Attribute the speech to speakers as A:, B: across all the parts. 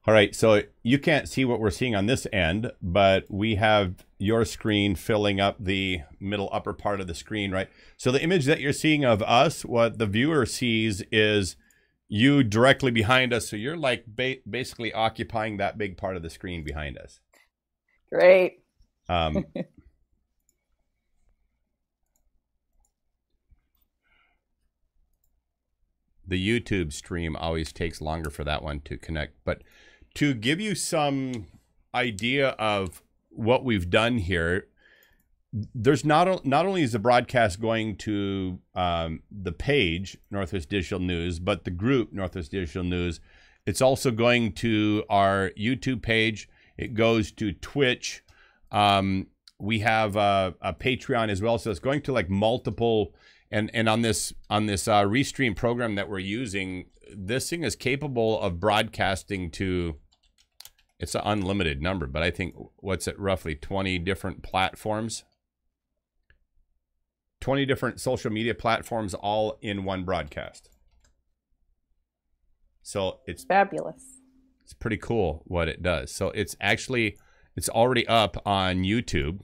A: All right, so you can't see what we're seeing on this end, but we have your screen filling up the middle upper part of the screen, right? So the image that you're seeing of us, what the viewer sees is you directly behind us. So you're like basically occupying that big part of the screen behind us.
B: Great.
A: The YouTube stream always takes longer for that one to connect, but to give you some idea of what we've done here, there's not only is the broadcast going to the page Northwest Digital News, but the group Northwest Digital News, it's also going to our YouTube page. It goes to Twitch. We have a Patreon as well, so it's going to like multiple. And on this Restream program that we're using, this thing is capable of broadcasting to, it's an unlimited number, but I think, what's it, roughly 20 different platforms? 20 different social media platforms all in one broadcast. So it's
B: fabulous.
A: It's pretty cool what it does. So it's already up on YouTube.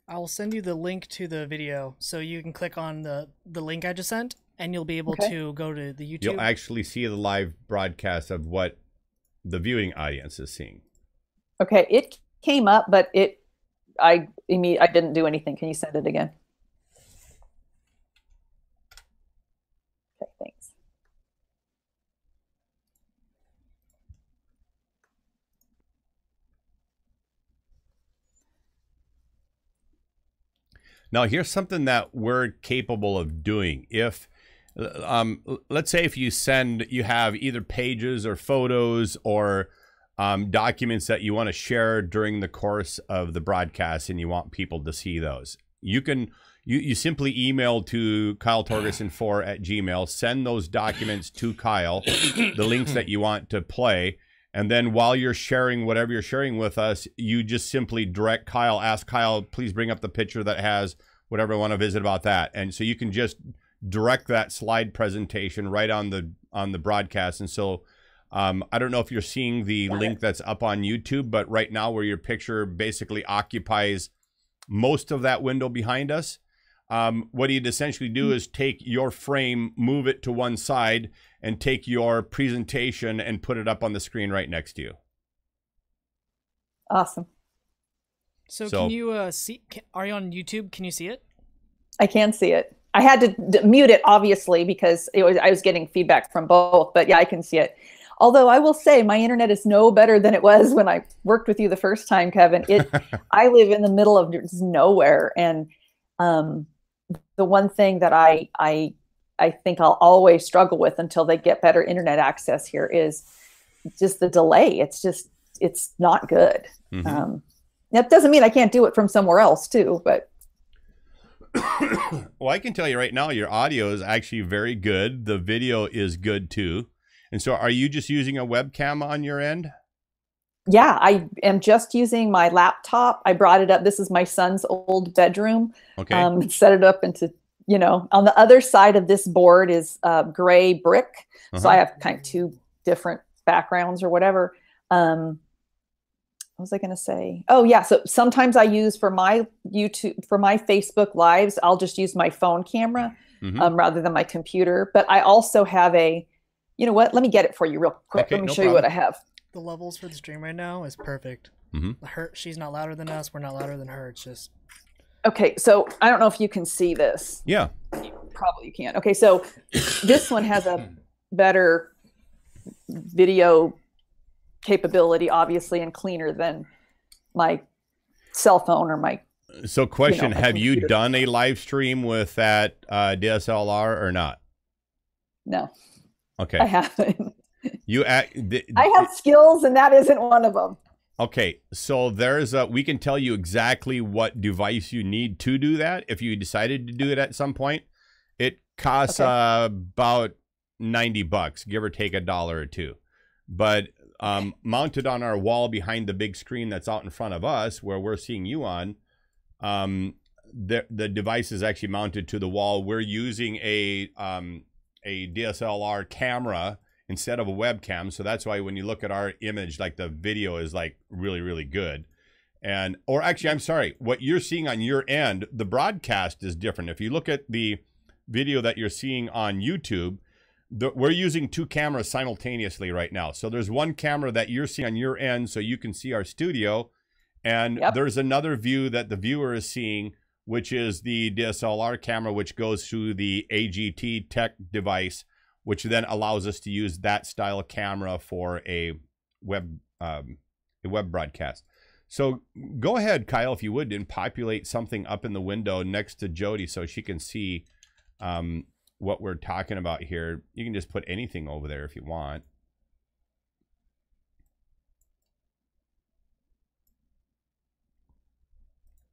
C: I will send you the link to the video so you can click on the link I just sent and you'll be able to go to the YouTube.
A: You'll actually see the live broadcast of what the viewing audience is seeing.
B: Okay, it came up, but I didn't do anything. Can you send it again? Okay, thanks.
A: Now, here's something that we're capable of doing. If, let's say if you have either pages or photos or documents that you want to share during the course of the broadcast and you want people to see those, you simply email to KyleTorgerson4@gmail, send those documents to Kyle, the links that you want to play. And then while you're sharing whatever you're sharing with us, you just simply direct Kyle, ask Kyle, please bring up the picture that has whatever I want to visit about that. And so you can just direct that slide presentation right on the broadcast. And so I don't know if you're seeing the link that's up on YouTube, but right now where your picture basically occupies most of that window behind us, what you'd essentially do is take your frame, move it to one side, and take your presentation and put it up on the screen right next to you.
B: Awesome.
C: So can you see? Are you on YouTube? Can you see it?
B: I can see it. I had to mute it, obviously, because I was getting feedback from both. But yeah, I can see it. Although I will say my internet is no better than it was when I worked with you the first time, Kevin. I live in the middle of nowhere, and the one thing that I think I'll always struggle with until they get better internet access here is just the delay. It's not good.
A: Mm-hmm.
B: That doesn't mean I can't do it from somewhere else too, but.
A: Well, I can tell you right now, your audio is actually very good. The video is good too. And so are you just using a webcam on your end?
B: Yeah, I am just using my laptop. I brought it up. This is my son's old bedroom.
A: Okay.
B: Set it up into, on the other side of this board is gray brick. So I have kind of two different backgrounds or whatever. What was I going to say? Oh yeah. So sometimes I use for my Facebook lives, I'll just use my phone camera rather than my computer. But I also have you know what? Let me get it for you real quick.
A: Okay,
B: Let me show you what I have.
C: The levels for the stream right now is perfect. She's not louder than us. We're not louder than her. It's just.
B: Okay. So I don't know if you can see this.
A: Yeah.
B: Probably you can. Okay. So this one has a better video capability, obviously, and cleaner than my cell phone or my.
A: So question, have you
B: computer.
A: done a live stream with that DSLR or not?
B: No.
A: Okay.
B: I haven't.
A: I
B: have skills and that isn't one of them.
A: Okay. So we can tell you exactly what device you need to do that. If you decided to do it at some point, it costs about $90, give or take $1 or $2. But mounted on our wall behind the big screen that's out in front of us where we're seeing you on, the device is actually mounted to the wall. We're using a a DSLR camera instead of a webcam. So that's why when you look at our image, like the video is like really, really good. And, or actually, I'm sorry, what you're seeing on your end, the broadcast is different. If you look at the video that you're seeing on YouTube, we're using 2 cameras simultaneously right now. So there's one camera that you're seeing on your end so you can see our studio. And there's another view that the viewer is seeing, which is the DSLR camera, which goes through the AGT tech device, which then allows us to use that style of camera for a web broadcast. So go ahead, Kyle, if you would, and populate something up in the window next to Jody so she can see what we're talking about here. You can just put anything over there if you want.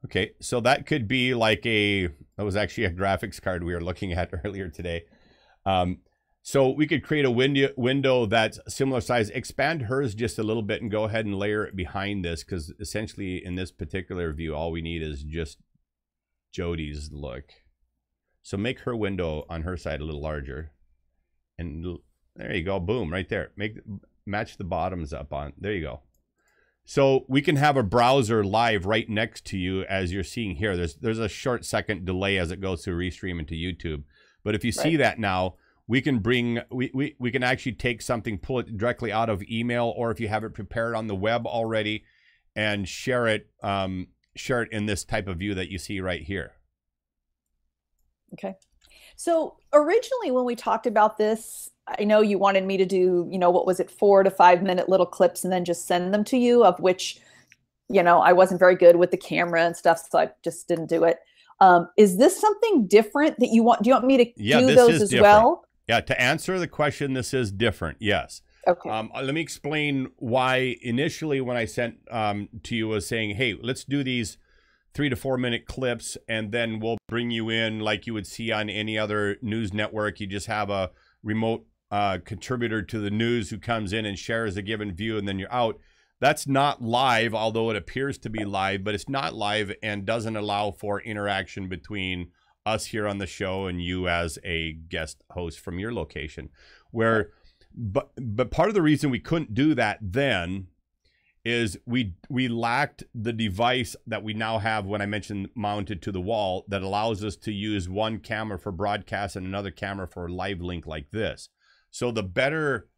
A: Okay, so that could be like that was actually a graphics card we were looking at earlier today. So we could create a window that's similar size, expand hers just a little bit and go ahead and layer it behind this, because essentially in this particular view, all we need is just Jody's look. So make her window on her side a little larger. And there you go, boom, right there. Match the bottoms up on, there you go. So we can have a browser live right next to you as you're seeing here. There's a short second delay as it goes through Restream into YouTube. But if you see that now, we can we can actually take something, pull it directly out of email, or if you have it prepared on the web already, and share it in this type of view that you see right here.
B: Okay. So originally when we talked about this, I know you wanted me to do, you know, what was it, 4 to 5 minute little clips and then just send them to you, of which, you know, I wasn't very good with the camera and stuff, so I just didn't do it. Is this something different that you want? Do you want me to do those as well?
A: Yeah, to answer the question, this is different, yes.
B: Okay.
A: Let me explain why initially when I sent to you was saying, hey, let's do these 3 to 4 minute clips, and then we'll bring you in like you would see on any other news network. You just have a remote contributor to the news who comes in and shares a given view, and then you're out. That's not live, although it appears to be live, but it's not live and doesn't allow for interaction between us here on the show and you as a guest host from your location. But part of the reason we couldn't do that then is we lacked the device that we now have, when I mentioned mounted to the wall, that allows us to use one camera for broadcast and another camera for live link like this. So the better,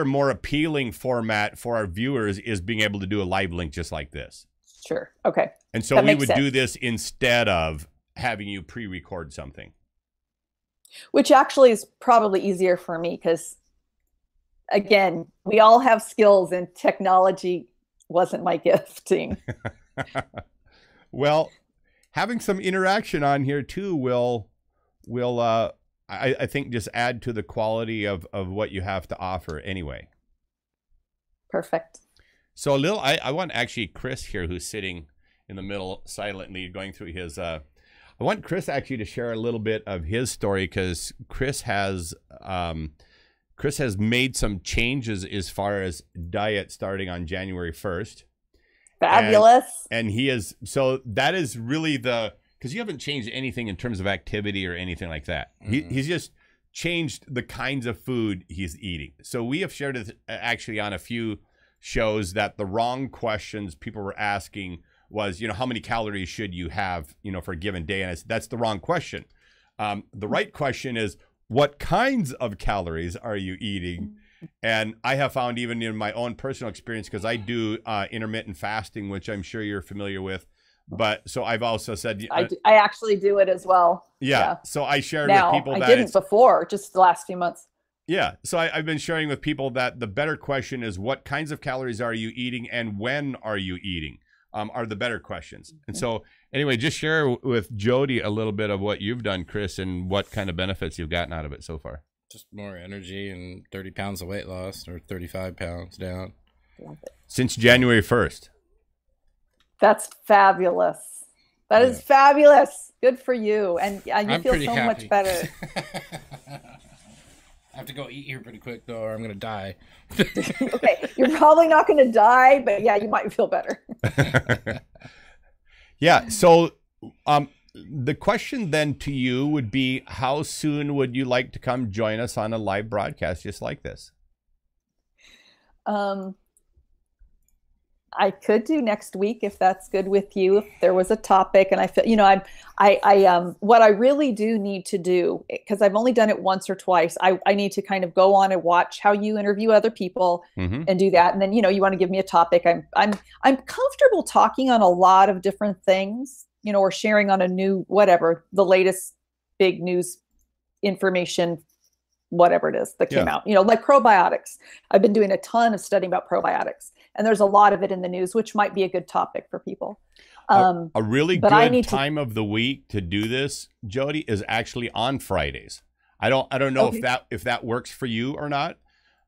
A: more appealing format for our viewers is being able to do a live link just like this.
B: Sure. Okay.
A: And so we would do this instead of having you pre-record something.
B: Which actually is probably easier for me because, again, we all have skills and technology wasn't my gifting.
A: Well, having some interaction on here too will I think just add to the quality of what you have to offer anyway.
B: Perfect.
A: So I want actually Chris here, who's sitting in the middle silently going through his I want Chris actually to share a little bit of his story, because Chris has made some changes as far as diet starting on January 1st.
B: Fabulous.
A: And he is, so that is really because you haven't changed anything in terms of activity or anything like that. Mm-hmm. He's just changed the kinds of food he's eating. So we have shared it actually on a few shows that the wrong questions people were asking was, you know, how many calories should you have, you know, for a given day? And that's the wrong question. The right question is, what kinds of calories are you eating? And I have found, even in my own personal experience, because I do intermittent fasting, which I'm sure you're familiar with. But so I've also said,
B: I actually do it as well.
A: Yeah. So I shared
B: with
A: people that
B: I didn't before, just the last few months.
A: Yeah. So I've been sharing with people that the better question is, what kinds of calories are you eating and when are you eating? Are the better questions. And so anyway, just share with Jody a little bit of what you've done, Chris, and what kind of benefits you've gotten out of it so far.
D: Just more energy and 30 pounds of weight loss, or 35 pounds down.
A: Since January 1st.
B: That's fabulous. That is fabulous. Good for you. And you feel so much better.
D: I have to go eat here pretty quick, though, or I'm going to die.
B: Okay, you're probably not going to die, but yeah, you might feel better.
A: Yeah, so the question then to you would be, how soon would you like to come join us on a live broadcast just like this?
B: I could do next week if that's good with you. If there was a topic, and I feel, what I really do need to do, because I've only done it once or twice, I need to kind of go on and watch how you interview other people and do that. And then, you want to give me a topic. I'm comfortable talking on a lot of different things, or sharing on a new, whatever, the latest big news information, whatever it is that came out, like probiotics. I've been doing a ton of studying about probiotics. And there's a lot of it in the news, which might be a good topic for people.
A: A really good time of the week to do this, Jody, is actually on Fridays. I don't know if that works for you or not.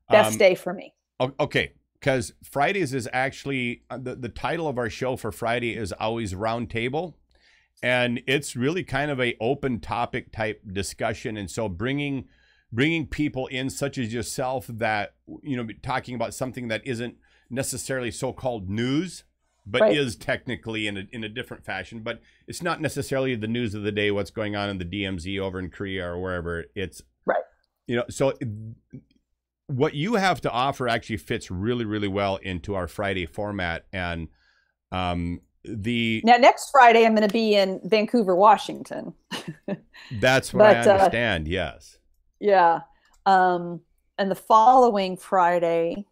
B: Best day for me.
A: Okay, because Fridays is actually the title of our show for Friday is always Roundtable, and it's really kind of a open topic type discussion. And so bringing people in, such as yourself, that talking about something that isn't necessarily so-called news, but is technically in a different fashion. But it's not necessarily the news of the day, what's going on in the DMZ over in Korea or wherever. It's so what you have to offer actually fits really, really well into our Friday format. And now
B: next Friday I'm going to be in Vancouver, Washington.
A: That's what I understand. Yes.
B: Yeah. And the following Friday,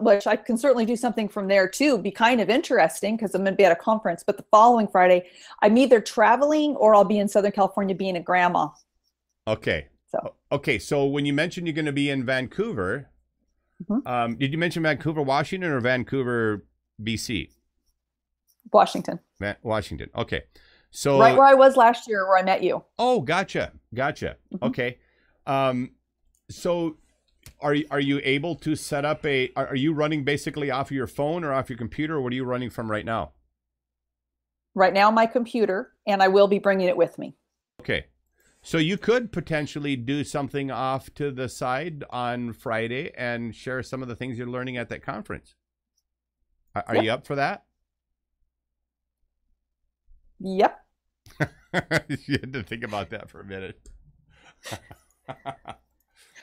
B: which I can certainly do something from there too, be kind of interesting because I'm going to be at a conference. But the following Friday, I'm either traveling or I'll be in Southern California being a grandma.
A: Okay. So when you mentioned you're going to be in Vancouver, did you mention Vancouver, Washington, or Vancouver, BC? Washington. Washington. Okay. So
B: right where I was last year, where I met you.
A: Oh, gotcha. Okay. So are you able to set up are you running basically off of your phone or off your computer, or what are you running from right now?
B: Right now, my computer, and I will be bringing it with me.
A: Okay. So you could potentially do something off to the side on Friday and share some of the things you're learning at that conference. Are you up for that?
B: Yep.
A: You had to think about that for a minute.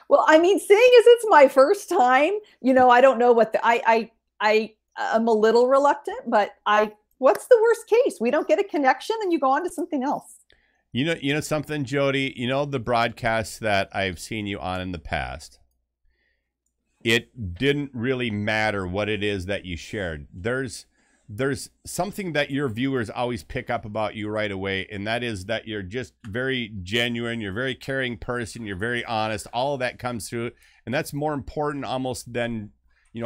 B: Well, I mean, seeing as it's my first time, I don't know what I am a little reluctant, but what's the worst case? We don't get a connection and you go on to something else.
A: You know something, Jody, the broadcasts that I've seen you on in the past, it didn't really matter what it is that you shared. There's something that your viewers always pick up about you right away, and that is that you're just very genuine, you're a very caring person, you're very honest. All of that comes through, and that's more important almost than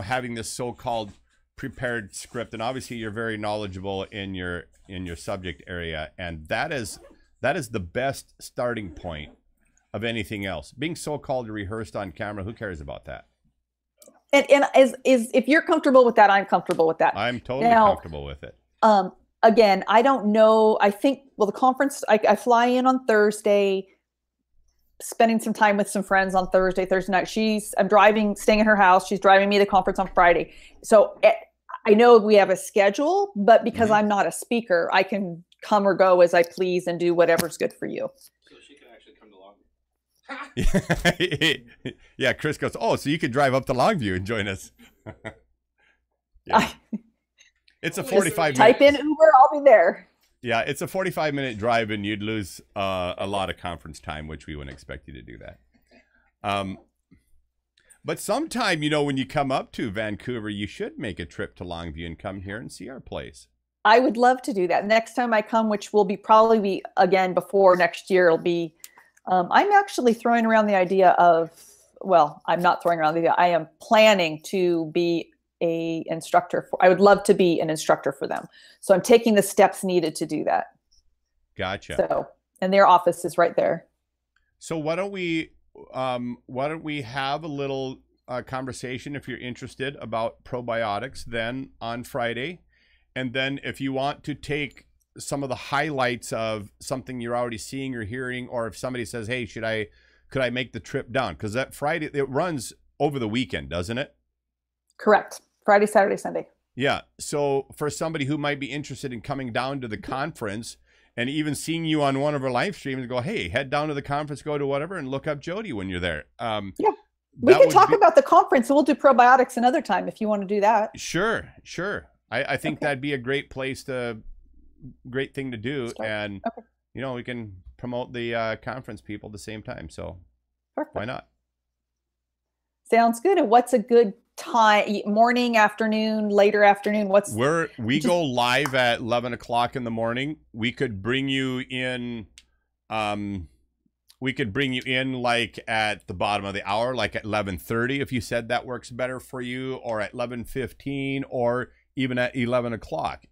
A: having this so-called prepared script. And obviously you're very knowledgeable in your subject area, and that is the best starting point of anything else. Being so-called rehearsed on camera, who cares about that?
B: And if you're comfortable with that, I'm comfortable with that.
A: I'm totally comfortable with it.
B: Again, I don't know. I think, the conference, I fly in on Thursday, spending some time with some friends on Thursday night. I'm driving, staying at her house. She's driving me to the conference on Friday. So I know we have a schedule, but because I'm not a speaker, I can come or go as I please and do whatever's good for you.
D: So she can actually come to Longview.
A: Yeah, Chris goes, oh, so you could drive up to Longview and join us. Yeah. It's a 45
B: type in Uber, I'll be there.
A: Yeah, it's a 45-minute drive, and you'd lose a lot of conference time, which we wouldn't expect you to do that. But sometime, when you come up to Vancouver, you should make a trip to Longview and come here and see our place.
B: I would love to do that. Next time I come, which will probably be again before next year, it'll be, I'm actually throwing around the idea of, I'm not throwing around the idea, I am planning to be I would love to be an instructor for them. So I'm taking the steps needed to do that.
A: Gotcha.
B: So, and their office is right there.
A: So why don't we have a little conversation, if you're interested, about probiotics then on Friday. And then if you want to take some of the highlights of something you're already seeing or hearing, or if somebody says, hey, could I make the trip down? Because that Friday, it runs over the weekend, doesn't it?
B: Correct. Friday, Saturday, Sunday.
A: Yeah. So for somebody who might be interested in coming down to the conference and even seeing you on one of our live streams, go, hey, head down to the conference, go to whatever, and look up Jody when you're there.
B: Yeah. We can talk about the conference, and we'll do probiotics another time if you want to do that.
A: Sure, sure. I think that'd be a great great thing to do. And, you know, we can promote the conference people at the same time. So why not?
B: Sounds good. And what's a good time? Morning, afternoon, later afternoon?
A: We go live at 11 o'clock in the morning. We could bring you in, like at the bottom of the hour, like at 11:30, if you said that works better for you, or at 11:15, or even at 11 o'clock.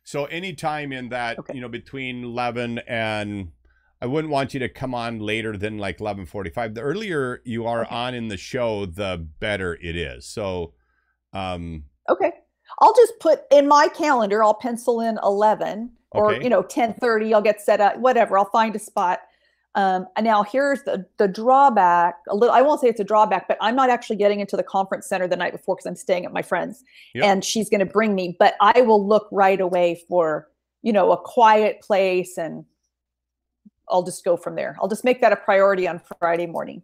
A: So anytime in that, you know, between 11 and, I wouldn't want you to come on later than like 11:45. The earlier you are on in the show, the better it is. So,
B: okay. I'll just put in my calendar, I'll pencil in 11 or, you know, 10:30, I'll get set up, whatever. I'll find a spot. And now here's the drawback. I won't say it's a drawback, but I'm not actually getting into the conference center the night before because I'm staying at my friend's, and she's going to bring me. But I will look right away for, you know, a quiet place, and I'll just go from there. I'll just make that a priority on Friday morning.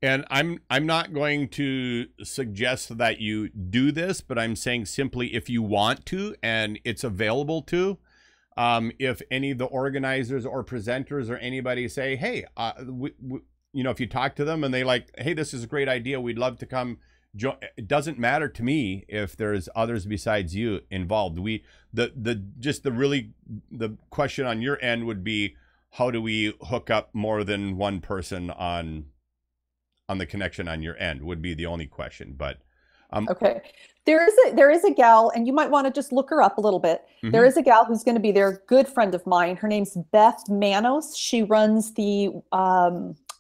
A: And I'm not going to suggest that you do this, but I'm saying simply if you want to and it's available to. If any of the organizers or presenters or anybody say, hey, you know, if you talk to them and they like, hey, this is a great idea, we'd love to come join. It doesn't matter to me if there's others besides you involved. The question on your end would be, how do we hook up more than one person on the connection on your end would be the only question. But
B: okay. There is a gal, and you might want to just look her up a little bit. There is a gal who's going to be there, good friend of mine. Her name's Beth Manos. She runs the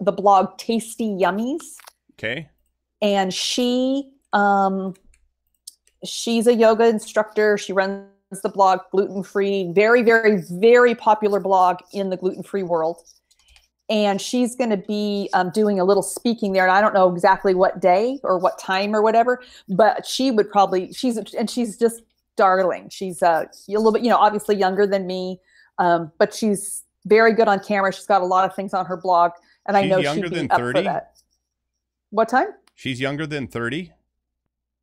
B: blog Tasty Yummies.
A: Okay.
B: And she's a yoga instructor. She runs the blog Gluten Free, very, very, very popular blog in the gluten-free world. And she's going to be doing a little speaking there. And I don't know exactly what day or what time or whatever, but she would probably, she's just darling. She's a little bit, you know, obviously younger than me, but she's very good on camera. She's got a lot of things on her blog. And I know she'd be up for that. What time?
A: She's younger than 30?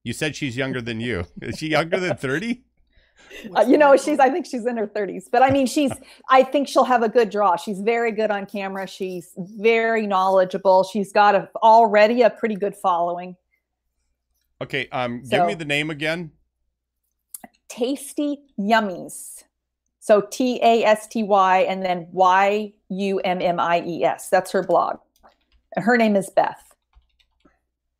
A: You said she's younger than you. Is she younger than 30?
B: You know, I think she's in her 30s, but I mean, I think she'll have a good draw. She's very good on camera. She's very knowledgeable. She's got already a pretty good following.
A: Okay. Give me the name again.
B: Tasty Yummies. So TASTY and then YUMMIES. That's her blog. And her name is Beth.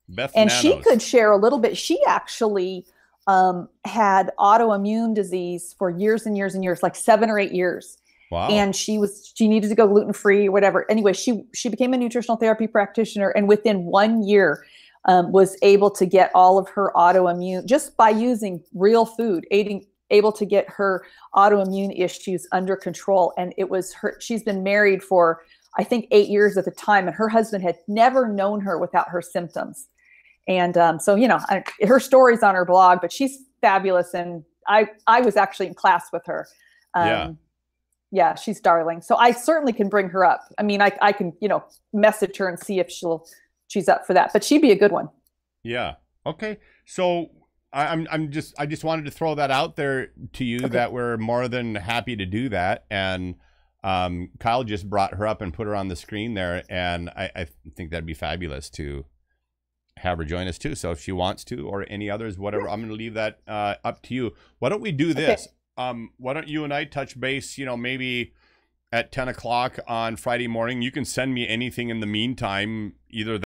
B: And
A: Nanos.
B: She could share a little bit. She actually had autoimmune disease for years and years and years, like 7 or 8 years.
A: Wow.
B: And she needed to go gluten-free or whatever. Anyway, she became a nutritional therapy practitioner, and within 1 year was able to get all of her autoimmune, just by using real food, able to get her autoimmune issues under control. And it was she's been married for, I think, 8 years at the time, and her husband had never known her without her symptoms. And so, you know, her story's on her blog, but she's fabulous. And I was actually in class with her. Yeah, she's darling. So I certainly can bring her up. I mean, I can, you know, message her and see if she's up for that, but she'd be a good one.
A: Yeah. Okay. So I just wanted to throw that out there to you, that we're more than happy to do that. And Kyle just brought her up and put her on the screen there. And I think that'd be fabulous to have her join us too. So if she wants to, or any others, whatever, I'm going to leave that up to you. Why don't we do this? Why don't you and I touch base, you know, maybe at 10 o'clock on Friday morning? You can send me anything in the meantime, either